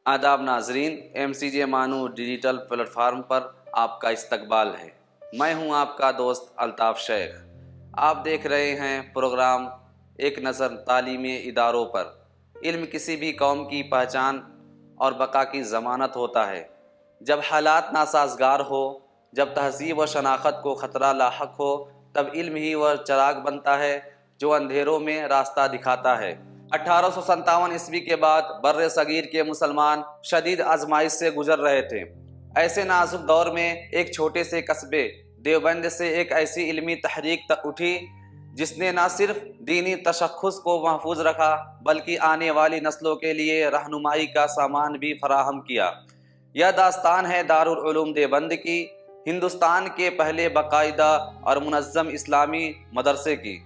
آداب ناظرین، MCJ مانو ڈیجیٹل پلیٹ فارم پر آپ کا استقبال ہے۔ میں ہوں آپ کا دوست الطاف شیخ۔ آپ دیکھ رہے ہیں پروگرام ایک نظر تعلیمی اداروں پر۔ علم کسی بھی قوم کی پہچان اور بقا کی ضمانت ہوتا ہے۔ جب حالات ناسازگار ہو، جب تہذیب و شناخت کو خطرہ لاحق ہو، تب علم ہی وہ چراغ بنتا ہے جو اندھیروں میں راستہ دکھاتا ہے۔ 1857 عیسوی کے بعد بر صغیر کے مسلمان شدید آزمائش سے گزر رہے تھے۔ ایسے نازک دور میں ایک چھوٹے سے قصبے دیوبند سے ایک ایسی علمی تحریک اٹھی جس نے نہ صرف دینی تشخص کو محفوظ رکھا بلکہ آنے والی نسلوں کے لیے رہنمائی کا سامان بھی فراہم کیا۔ یہ داستان ہے دارالعلوم دیوبند کی، ہندوستان کے پہلے باقاعدہ اور منظم اسلامی مدرسے کی۔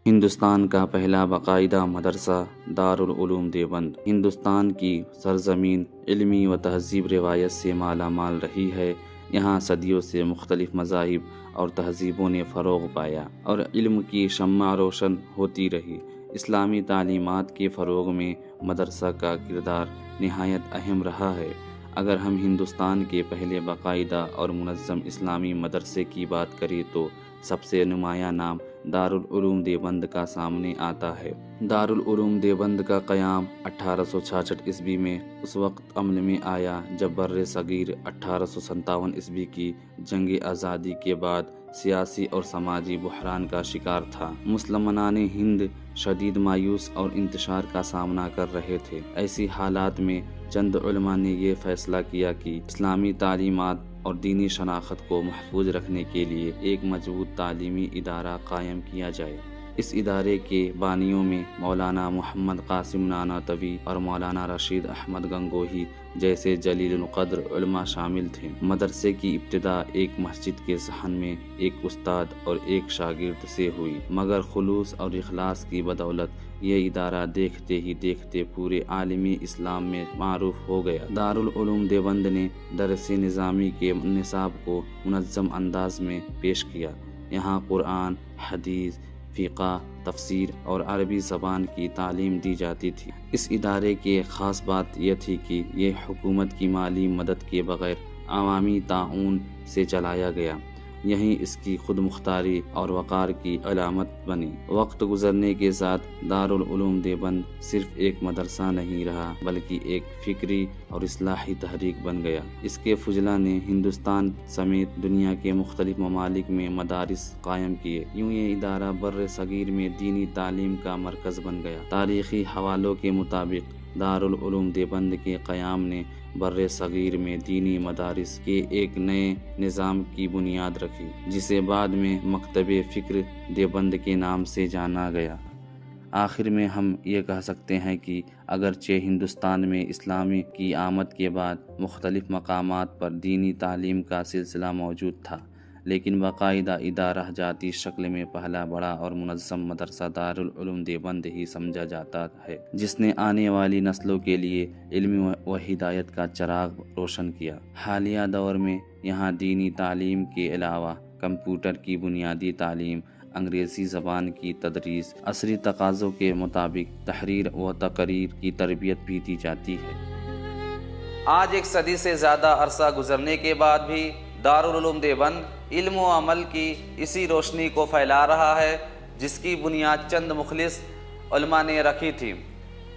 ہندوستان کا پہلا باقاعدہ مدرسہ دارالعلوم دیوبند ہندوستان کی سرزمین علمی و تہذیب روایت سے مالا مال رہی ہے۔ یہاں صدیوں سے مختلف مذاہب اور تہذیبوں نے فروغ پایا اور علم کی شمع روشن ہوتی رہی۔ اسلامی تعلیمات کے فروغ میں مدرسہ کا کردار نہایت اہم رہا ہے۔ اگر ہم ہندوستان کے پہلے باقاعدہ اور منظم اسلامی مدرسے کی بات کریں تو سب سے نمایاں نام دارالعلوم دیوبند کا سامنے آتا ہے۔ دارالعلوم دیوبند کا قیام 1866 عیسوی میں اس وقت عمل میں آیا جب بر صغیر 1857 عیسوی کی جنگ آزادی کے بعد سیاسی اور سماجی بحران کا شکار تھا۔ مسلمانان ہند شدید مایوس اور انتشار کا سامنا کر رہے تھے۔ ایسی حالات میں چند علماء نے یہ فیصلہ کیا کہ اسلامی تعلیمات اور دینی شناخت کو محفوظ رکھنے کے لیے ایک مضبوط تعلیمی ادارہ قائم کیا جائے۔ اس ادارے کے بانیوں میں مولانا محمد قاسم نانوتوی اور مولانا رشید احمد گنگوہی جیسے جلیل القدر علماء شامل تھے۔ مدرسے کی ابتدا ایک مسجد کے صحن میں ایک استاد اور ایک شاگرد سے ہوئی، مگر خلوص اور اخلاص کی بدولت یہ ادارہ دیکھتے ہی دیکھتے پورے عالمی اسلام میں معروف ہو گیا۔ دارالعلوم دیوبند نے درس نظامی کے نصاب کو منظم انداز میں پیش کیا۔ یہاں قرآن، حدیث، فقہ، تفسیر اور عربی زبان کی تعلیم دی جاتی تھی۔ اس ادارے کی ایک خاص بات یہ تھی کہ یہ حکومت کی مالی مدد کے بغیر عوامی تعاون سے چلایا گیا۔ یہیں اس کی خود مختاری اور وقار کی علامت بنی۔ وقت گزرنے کے ساتھ دارالعلوم دیوبند صرف ایک مدرسہ نہیں رہا بلکہ ایک فکری اور اصلاحی تحریک بن گیا۔ اس کے فضلاء نے ہندوستان سمیت دنیا کے مختلف ممالک میں مدارس قائم کیے۔ یوں یہ ادارہ بر صغیر میں دینی تعلیم کا مرکز بن گیا۔ تاریخی حوالوں کے مطابق دارالعلوم دیوبند کے قیام نے بر صغیر میں دینی مدارس کے ایک نئے نظام کی بنیاد رکھی جسے بعد میں مکتب فکر دیوبند کے نام سے جانا گیا۔ آخر میں ہم یہ کہہ سکتے ہیں کہ اگرچہ ہندوستان میں اسلامی کی آمد کے بعد مختلف مقامات پر دینی تعلیم کا سلسلہ موجود تھا، لیکن باقاعدہ ادارہ جاتی شکل میں پہلا بڑا اور منظم مدرسہ دارالعلوم دیوبند ہی سمجھا جاتا ہے، جس نے آنے والی نسلوں کے لیے علم و ہدایت کا چراغ روشن کیا۔ حالیہ دور میں یہاں دینی تعلیم کے علاوہ کمپیوٹر کی بنیادی تعلیم، انگریزی زبان کی تدریس، عصری تقاضوں کے مطابق تحریر و تقریر کی تربیت بھی دی جاتی ہے۔ آج ایک صدی سے زیادہ عرصہ گزرنے کے بعد بھی دارالعلوم دیوبند علم و عمل کی اسی روشنی کو پھیلا رہا ہے جس کی بنیاد چند مخلص علماء نے رکھی تھی۔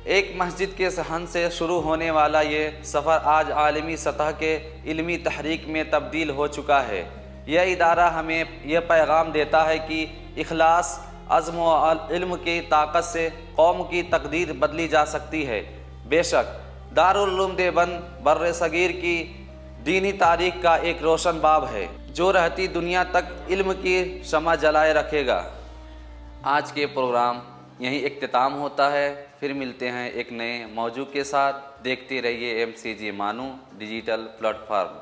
ایک مسجد کے صحن سے شروع ہونے والا یہ سفر آج عالمی سطح کے علمی تحریک میں تبدیل ہو چکا ہے۔ یہ ادارہ ہمیں یہ پیغام دیتا ہے کہ اخلاص، عزم و علم کی طاقت سے قوم کی تقدیر بدلی جا سکتی ہے۔ بے شک دارالعلوم دیوبند بر صغیر کی دینی تاریخ کا ایک روشن باب ہے جو رہتی دنیا تک علم کی شمع جلائے رکھے گا۔ آج کے پروگرام یہیں اختتام ہوتا ہے، پھر ملتے ہیں ایک نئے موضوع کے ساتھ۔ دیکھتے رہیے MCJ مانو ڈیجیٹل پلیٹ فارم۔